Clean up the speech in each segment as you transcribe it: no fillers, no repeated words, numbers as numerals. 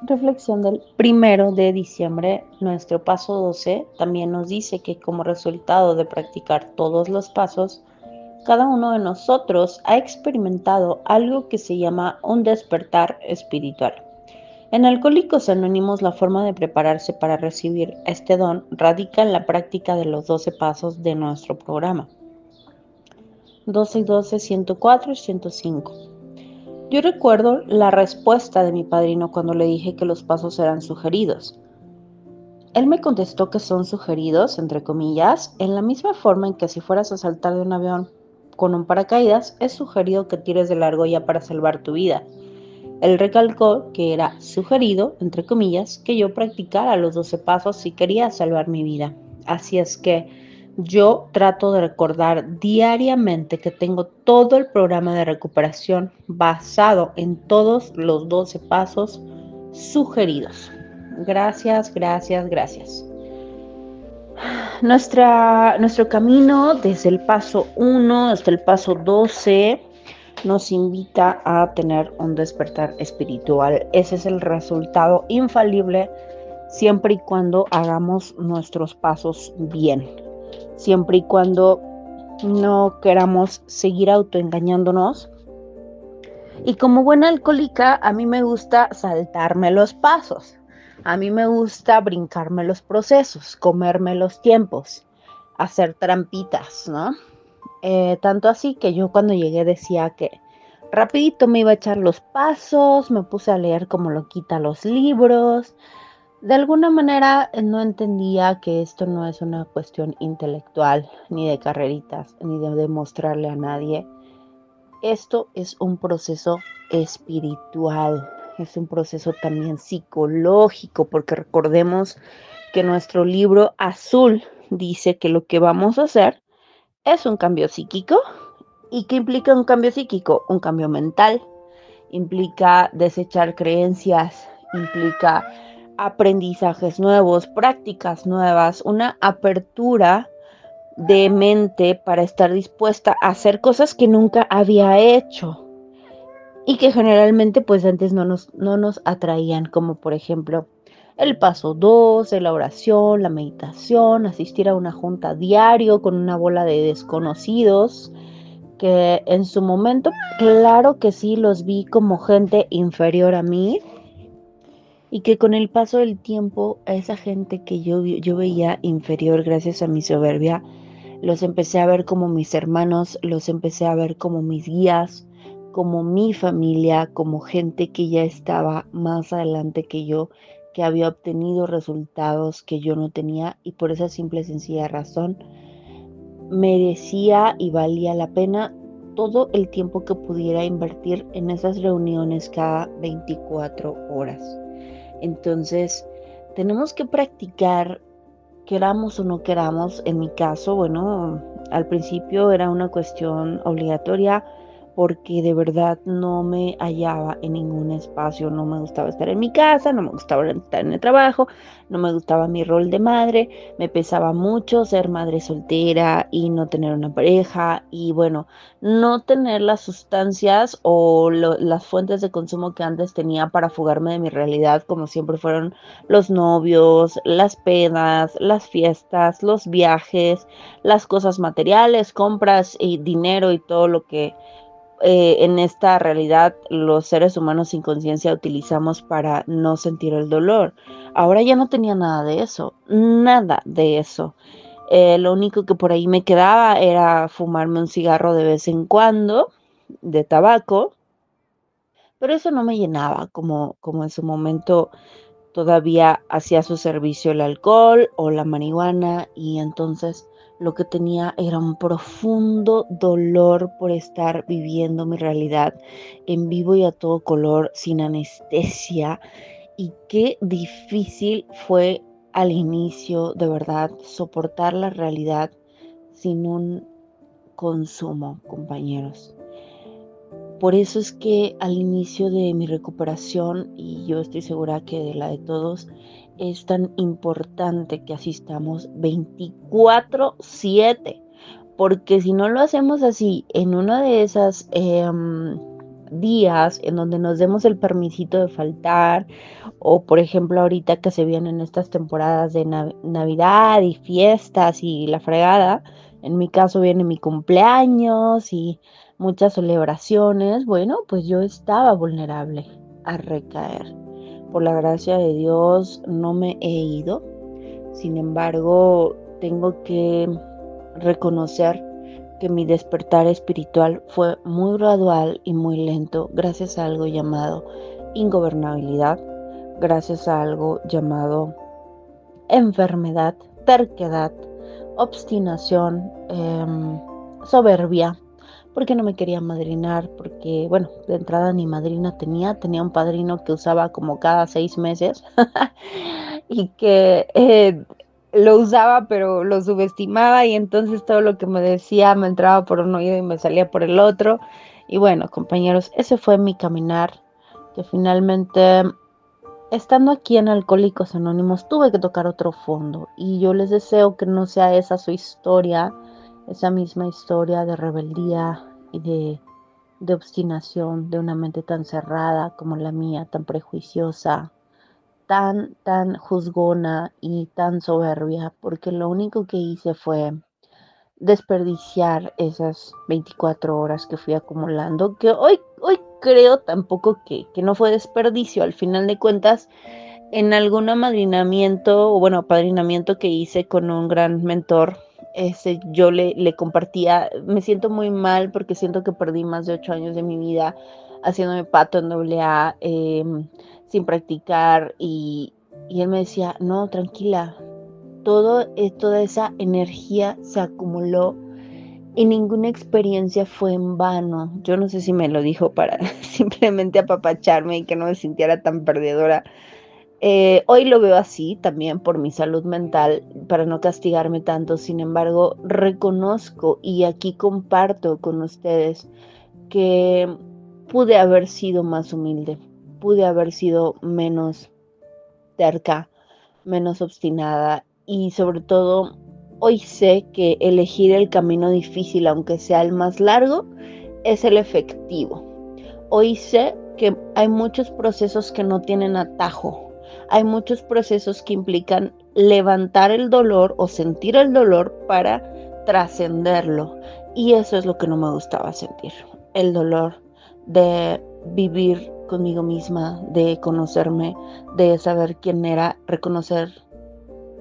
reflexión del 1 de diciembre, nuestro paso 12 también nos dice que como resultado de practicar todos los pasos, cada uno de nosotros ha experimentado algo que se llama un despertar espiritual. En Alcohólicos Anónimos, la forma de prepararse para recibir este don radica en la práctica de los 12 pasos de nuestro programa. 12 y 12, 104 y 105. Yo recuerdo la respuesta de mi padrino cuando le dije que los pasos eran sugeridos. Él me contestó que son sugeridos, entre comillas, en la misma forma en que si fueras a saltar de un avión con un paracaídas, es sugerido que tires de la argolla para salvar tu vida. Él recalcó que era sugerido, entre comillas, que yo practicara los 12 pasos si quería salvar mi vida. Así es que yo trato de recordar diariamente que tengo todo el programa de recuperación basado en todos los 12 pasos sugeridos. Gracias, gracias, gracias. Nuestro camino desde el paso 1 hasta el paso 12 nos invita a tener un despertar espiritual. Ese es el resultado infalible siempre y cuando hagamos nuestros pasos bien. Siempre y cuando no queramos seguir autoengañándonos. Y como buena alcohólica, a mí me gusta saltarme los pasos. A mí me gusta brincarme los procesos, comerme los tiempos, hacer trampitas, ¿no? Tanto así que yo cuando llegué decía que rapidito me iba a echar los pasos, me puse a leer como loquita los libros. De alguna manera no entendía que esto no es una cuestión intelectual, ni de carreritas, ni de demostrarle a nadie. Esto es un proceso espiritual, es un proceso también psicológico, porque recordemos que nuestro libro azul dice que lo que vamos a hacer es un cambio psíquico. ¿Y qué implica un cambio psíquico? Un cambio mental, implica desechar creencias, implica aprendizajes nuevos, prácticas nuevas, una apertura de mente para estar dispuesta a hacer cosas que nunca había hecho y que generalmente pues antes no nos atraían, como por ejemplo el paso 2 de la oración, la meditación, asistir a una junta diario con una bola de desconocidos, que en su momento, claro que sí, los vi como gente inferior a mí y que con el paso del tiempo a esa gente que yo veía inferior gracias a mi soberbia, los empecé a ver como mis hermanos, los empecé a ver como mis guías, como mi familia, como gente que ya estaba más adelante que yo, que había obtenido resultados que yo no tenía y por esa simple y sencilla razón merecía y valía la pena todo el tiempo que pudiera invertir en esas reuniones cada 24 horas. Entonces, tenemos que practicar, queramos o no queramos. En mi caso, bueno, al principio era una cuestión obligatoria porque de verdad no me hallaba en ningún espacio, no me gustaba estar en mi casa, no me gustaba estar en el trabajo, no me gustaba mi rol de madre, me pesaba mucho ser madre soltera y no tener una pareja y bueno, no tener las sustancias o las fuentes de consumo que antes tenía para fugarme de mi realidad, como siempre fueron los novios, las pedas, las fiestas, los viajes, las cosas materiales, compras y dinero y todo lo que en esta realidad los seres humanos sin conciencia utilizamos para no sentir el dolor. Ahora ya no tenía nada de eso, nada de eso. Lo único que por ahí me quedaba era fumarme un cigarro de vez en cuando de tabaco, pero eso no me llenaba como en su momento todavía hacía su servicio el alcohol o la marihuana y entonces lo que tenía era un profundo dolor por estar viviendo mi realidad en vivo y a todo color, sin anestesia. Y qué difícil fue al inicio, de verdad, soportar la realidad sin un consumo, compañeros. Por eso es que al inicio de mi recuperación, y yo estoy segura que de la de todos, es tan importante que asistamos 24/7, porque si no lo hacemos así, en una de esas días en donde nos demos el permisito de faltar, o por ejemplo ahorita que se vienen estas temporadas de Navidad y fiestas y la fregada, en mi caso viene mi cumpleaños y muchas celebraciones, bueno, pues yo estaba vulnerable a recaer. Por la gracia de Dios no me he ido, sin embargo, tengo que reconocer que mi despertar espiritual fue muy gradual y muy lento gracias a algo llamado ingobernabilidad, gracias a algo llamado enfermedad, terquedad, obstinación, soberbia, porque no me quería madrinar, porque, bueno, de entrada ni madrina tenía un padrino que usaba como cada 6 meses y que lo usaba pero lo subestimaba y entonces todo lo que me decía me entraba por un oído y me salía por el otro. Y bueno, compañeros, ese fue mi caminar, que finalmente, estando aquí en Alcohólicos Anónimos, tuve que tocar otro fondo y yo les deseo que no sea esa su historia, esa misma historia de rebeldía y de obstinación de una mente tan cerrada como la mía, tan prejuiciosa, tan juzgona y tan soberbia, porque lo único que hice fue desperdiciar esas 24 horas que fui acumulando, que hoy creo tampoco que no fue desperdicio, al final de cuentas, en algún amadrinamiento, o bueno, padrinamiento que hice con un gran mentor, yo le compartía, me siento muy mal porque siento que perdí más de 8 años de mi vida haciéndome pato en AA, sin practicar, y él me decía, no, tranquila, toda esa energía se acumuló y ninguna experiencia fue en vano. Yo no sé si me lo dijo para simplemente apapacharme y que no me sintiera tan perdedora. Hoy lo veo así también por mi salud mental, para no castigarme tanto. Sin embargo, reconozco y aquí comparto con ustedes que pude haber sido más humilde, pude haber sido menos terca, menos obstinada y sobre todo hoy sé que elegir el camino difícil, aunque sea el más largo, es el efectivo. Hoy sé que hay muchos procesos que no tienen atajo. Hay muchos procesos que implican levantar el dolor o sentir el dolor para trascenderlo. Y eso es lo que no me gustaba sentir. El dolor de vivir conmigo misma, de conocerme, de saber quién era, reconocer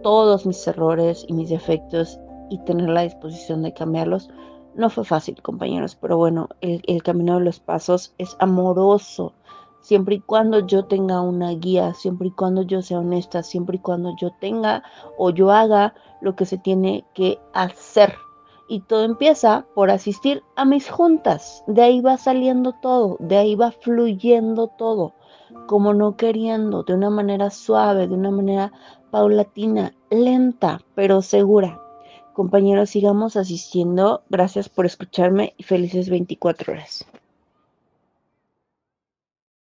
todos mis errores y mis defectos y tener la disposición de cambiarlos. No fue fácil, compañeros, pero bueno, el camino de los pasos es amoroso, siempre y cuando yo tenga una guía, siempre y cuando yo sea honesta, siempre y cuando yo tenga o yo haga lo que se tiene que hacer. Y todo empieza por asistir a mis juntas, de ahí va saliendo todo, de ahí va fluyendo todo, como no queriendo, de una manera suave, de una manera paulatina, lenta, pero segura. Compañeros, sigamos asistiendo. Gracias por escucharme y felices 24 horas.